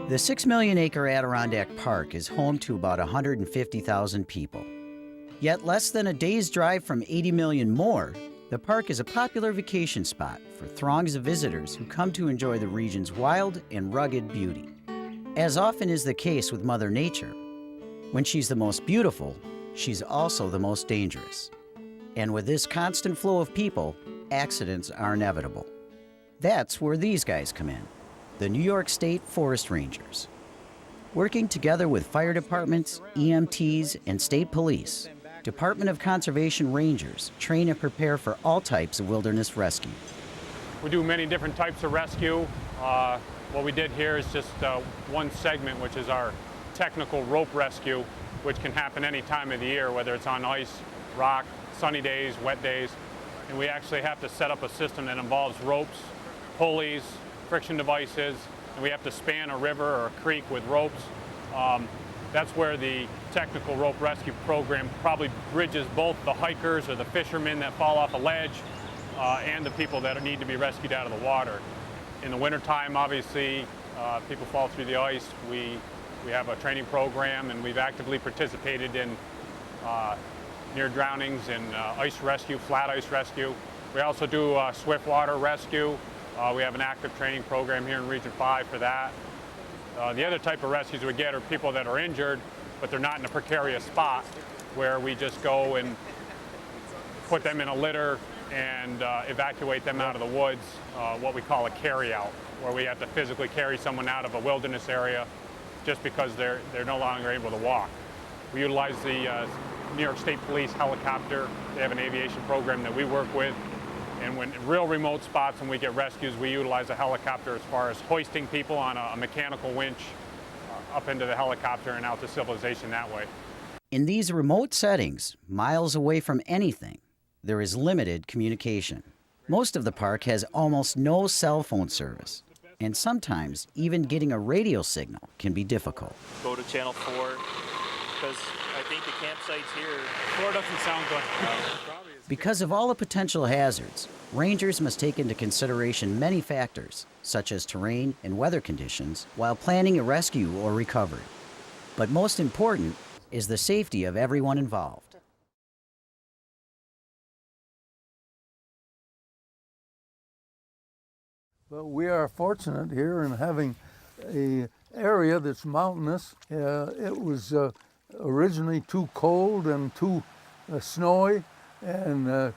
The 6 million acre Adirondack Park is home to about 150,000 people. Yet less than a day's drive from 80 million more, the park is a popular vacation spot for throngs of visitors who come to enjoy the region's wild and rugged beauty. As often is the case with Mother Nature, when she's the most beautiful, she's also the most dangerous. And with this constant flow of people, accidents are inevitable. That's where these guys come in, the New York State Forest Rangers. Working together with fire departments, EMTs, and state police, Department of Conservation Rangers train and prepare for all types of wilderness rescue. We do many different types of rescue. What we did here is just one segment, which is our technical rope rescue, which can happen any time of the year, whether it's on ice, rock, sunny days, wet days. And we actually have to set up a system that involves ropes, pulleys, friction devices, and we have to span a river or a creek with ropes. That's where the technical rope rescue program probably bridges both the hikers or the fishermen that fall off a ledge and the people that need to be rescued out of the water. In the wintertime, obviously, people fall through the ice. We have a training program, and we've actively participated in near drownings and ice rescue, flat ice rescue. We also do swift water rescue. We have an active training program here in Region 5 for that. The other type of rescues we get are people that are injured, but they're not in a precarious spot, where we just go and put them in a litter and evacuate them out of the woods, what we call a carry-out, where we have to physically carry someone out of a wilderness area just because they're no longer able to walk. We utilize the New York State Police helicopter. They have an aviation program that we work with. And when real remote spots and we get rescues, we utilize a helicopter as far as hoisting people on a mechanical winch up into the helicopter and out to civilization that way. In these remote settings, miles away from anything, there is limited communication. Most of the park has almost no cell phone service, and sometimes even getting a radio signal can be difficult. Go to channel 4, because I think the campsite's here. 4 doesn't sound good. Because of all the potential hazards, rangers must take into consideration many factors, such as terrain and weather conditions, while planning a rescue or recovery. But most important is the safety of everyone involved. But we are fortunate here in having an area that's mountainous. It was originally too cold and too snowy and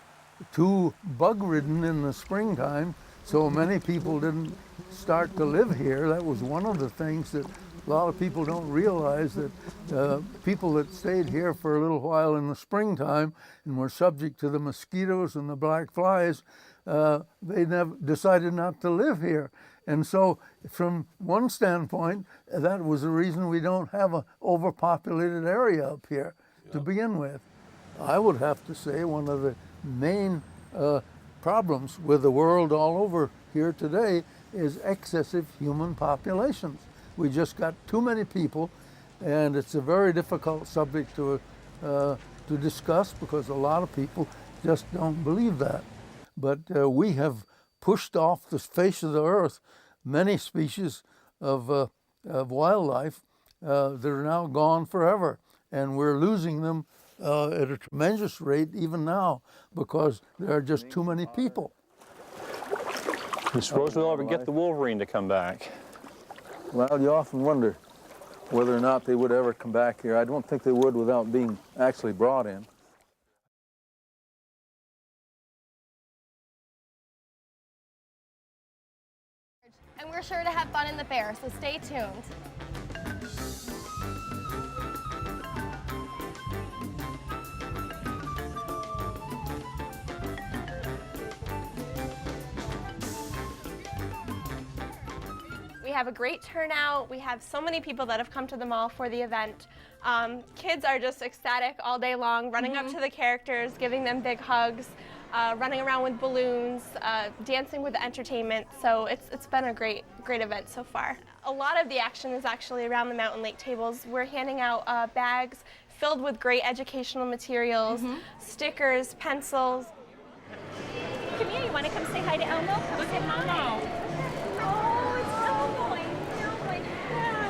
too bug-ridden in the springtime, so many people didn't start to live here. That was one of the things that a lot of people don't realize, that people that stayed here for a little while in the springtime and were subject to the mosquitoes and the black flies, they never decided not to live here. And so from one standpoint, that was the reason we don't have an overpopulated area up here to begin with. I would have to say one of the main problems with the world all over here today is excessive human populations. We just got too many people, and it's a very difficult subject to discuss because a lot of people just don't believe that. But we have pushed off the face of the earth many species of wildlife that are now gone forever, and we're losing them at a tremendous rate even now because there are just too many people. Did Rosenberger ever get the wolverine to come back? Well, you often wonder whether or not they would ever come back here. I don't think they would without being actually brought in. And we're sure to have fun in the fair, so stay tuned. We have a great turnout. We have so many people that have come to the mall for the event. Kids are just ecstatic all day long, running up to the characters, giving them big hugs, running around with balloons, dancing with the entertainment. So it's been a great event so far. A lot of the action is actually around the mountain lake tables. We're handing out bags filled with great educational materials, stickers, pencils. Come here, you want to come say hi to Elmo? Come say hi. Oh, it's Elmo. I know, I know.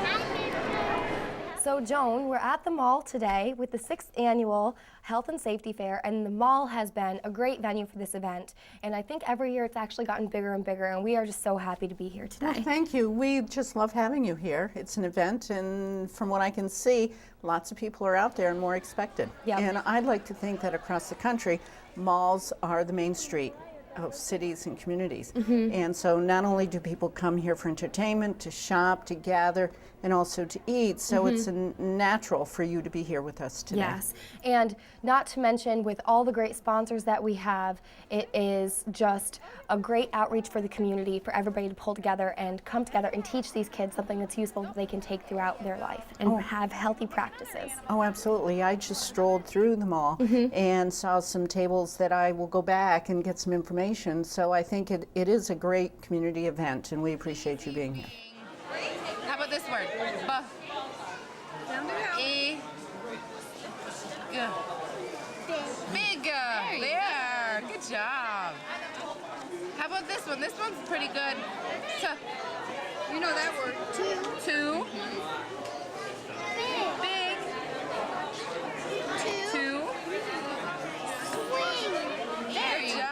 So Joan, we're at the mall today with the 6th annual Health and Safety Fair, and the mall has been a great venue for this event. And I think every year it's actually gotten bigger and bigger, and we are just so happy to be here today. Well, thank you. We just love having you here. It's an event, and from what I can see, lots of people are out there and more expected. Yep. And I'd like to think that across the country, malls are the main street of cities and communities. And so not only do people come here for entertainment, to shop, to gather, and also to eat, so it's natural for you to be here with us today. Yes, and not to mention with all the great sponsors that we have, it is just a great outreach for the community, for everybody to pull together and come together and teach these kids something that's useful that they can take throughout their life and have healthy practices. Oh, absolutely. I just strolled through the mall and saw some tables that I will go back and get some information. So I think it is a great community event, and we appreciate you being here. How about this word? E. Big. There. Good job. How about this one? This one's pretty good. You know that word. Two. Big. Two. There you go.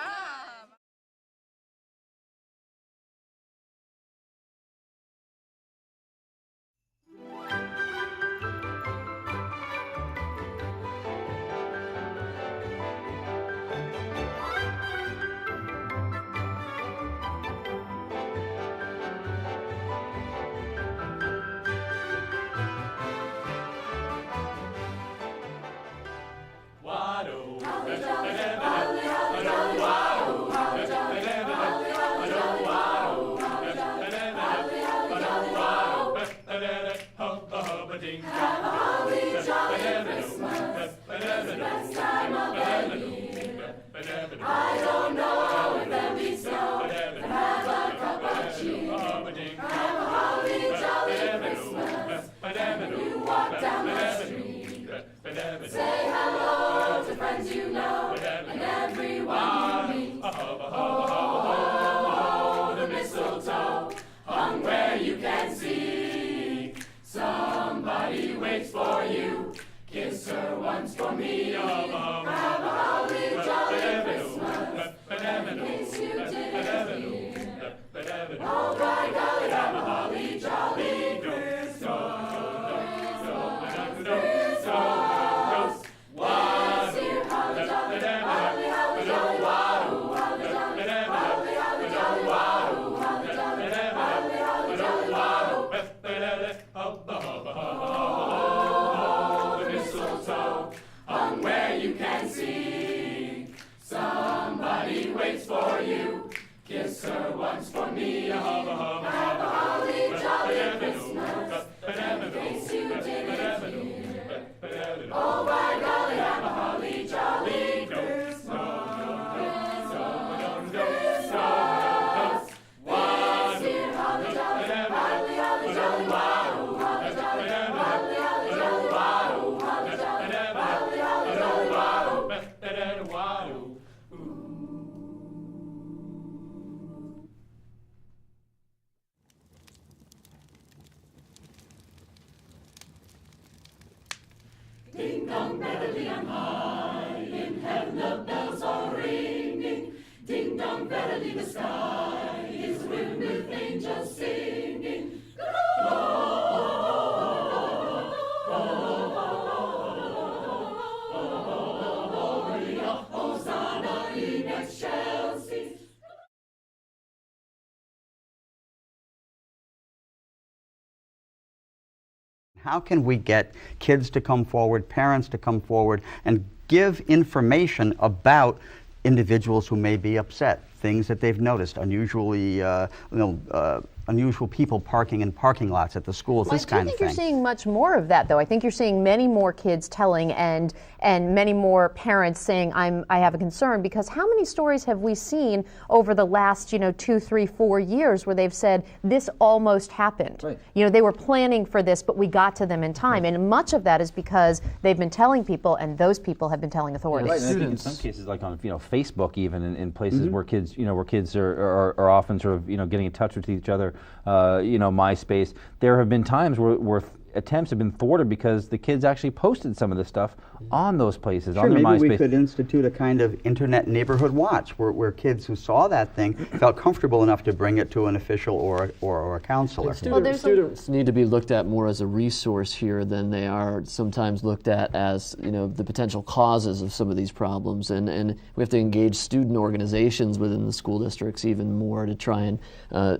How can we get kids to come forward, parents to come forward, and give information about individuals who may be upset, things that they've noticed, unusually, unusual people parking in parking lots at the schools, this kind of thing. I do think you're seeing much more of that, though. I think you're seeing many more kids telling and many more parents saying, I have a concern, because how many stories have we seen over the last, 2, 3, 4 years where they've said, this almost happened. Right. They were planning for this, but we got to them in time. Right. And much of that is because they've been telling people, and those people have been telling authorities. Right. And I think in some cases, like on Facebook, even in places where kids, where kids are often sort of, getting in touch with each other, MySpace. There have been times where attempts have been thwarted because the kids actually posted some of this stuff on those places, Sure, on their maybe MySpace. we could institute a kind of internet neighborhood watch where kids who saw that thing felt comfortable enough to bring it to an official or a counselor. Students need to be looked at more as a resource here than they are sometimes looked at as, you know, the potential causes of some of these problems. And we have to engage student organizations within the school districts even more to try and,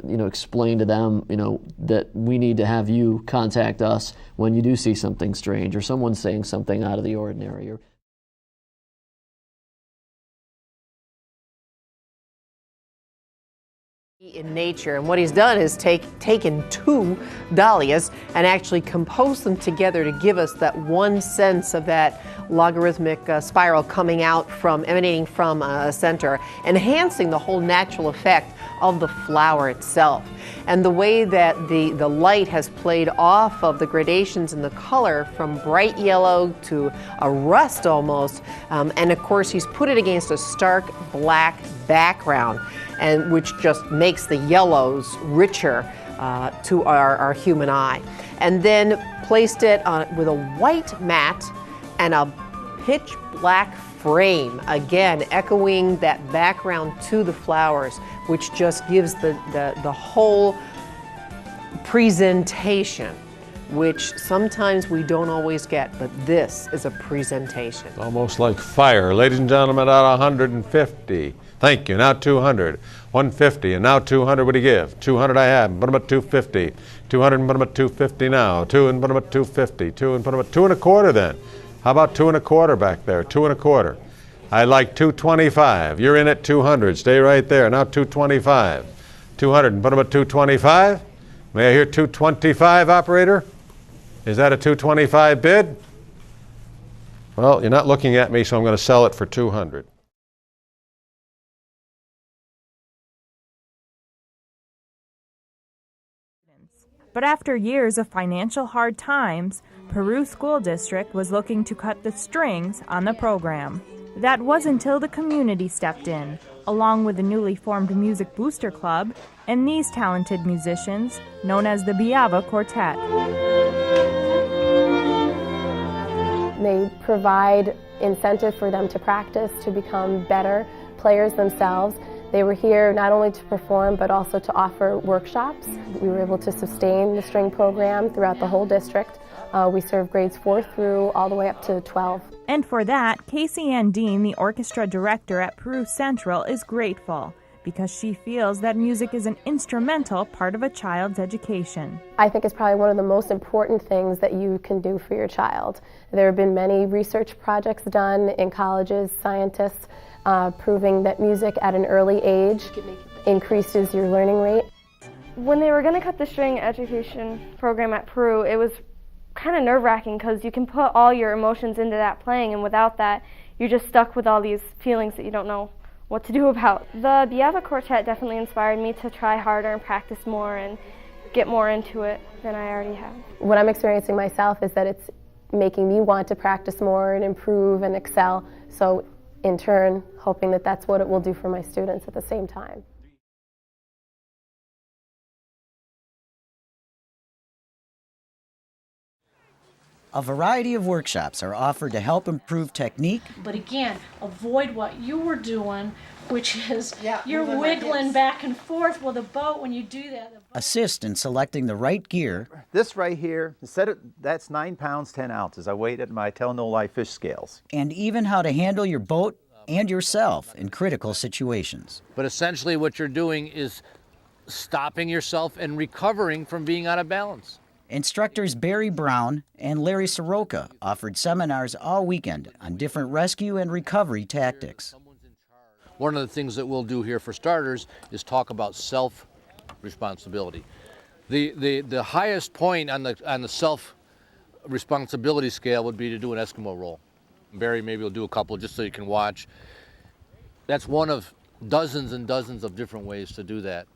you know, explain to them, you know, that we need to have you contact us when you do see something strange or someone saying something out of the ordinary. In nature, and what he's done is taken two dahlias and actually composed them together to give us that one sense of that logarithmic spiral emanating from a center, enhancing the whole natural effect of the flower itself. And the way that the light has played off of the gradations in the color from bright yellow to a rust almost, and of course he's put it against a stark black background, and which just makes the yellows richer to our human eye. And then placed it with a white mat and a pitch black frame, again echoing that background to the flowers, which just gives the whole presentation, which sometimes we don't always get, but this is a presentation. Almost like fire. Ladies and gentlemen, at 150. Thank you. Now 200. 150. And now 200. What do you give? 200 I have. Put them at 250. 200 and put them at 250 now. 2 and put them at 250. 2 and put them at 2 1/4 then. How about 2 1/4 back there? 2 1/4. I like 225. You're in at 200. Stay right there. Now 225. 200 and put them at 225. May I hear 225, operator? Is that a 225 bid? Well, you're not looking at me, so I'm going to sell it for 200. But after years of financial hard times, Peru School District was looking to cut the strings on the program. That was until the community stepped in, along with the newly formed Music Booster Club and these talented musicians, known as the Biava Quartet. They provide incentive for them to practice, to become better players themselves. They were here not only to perform, but also to offer workshops. We were able to sustain the string program throughout the whole district. We serve grades 4 through all the way up to 12. And for that, Casey Ann Dean, the orchestra director at Peru Central, is grateful because she feels that music is an instrumental part of a child's education. I think it's probably one of the most important things that you can do for your child. There have been many research projects done in colleges, scientists, proving that music at an early age increases your learning rate. When they were going to cut the string education program at Peru, it was kind of nerve-wracking because you can put all your emotions into that playing, and without that, you're just stuck with all these feelings that you don't know what to do about. The Biava Quartet definitely inspired me to try harder and practice more and get more into it than I already have. What I'm experiencing myself is that it's making me want to practice more and improve and excel, so in turn, hoping that that's what it will do for my students at the same time. A variety of workshops are offered to help improve technique. But again, avoid what you were doing, which is you're wiggling back and forth with a boat when you do that. Assist in selecting the right gear. This right here, that's 9 pounds, 10 ounces. I weighed it in my Tell No Lie fish scales. And even how to handle your boat and yourself in critical situations. But essentially what you're doing is stopping yourself and recovering from being out of balance. Instructors Barry Brown and Larry Soroka offered seminars all weekend on different rescue and recovery tactics. One of the things that we'll do here for starters is talk about self-responsibility. The highest point on the self-responsibility scale would be to do an Eskimo roll. Barry maybe will do a couple just so you can watch. That's one of dozens and dozens of different ways to do that.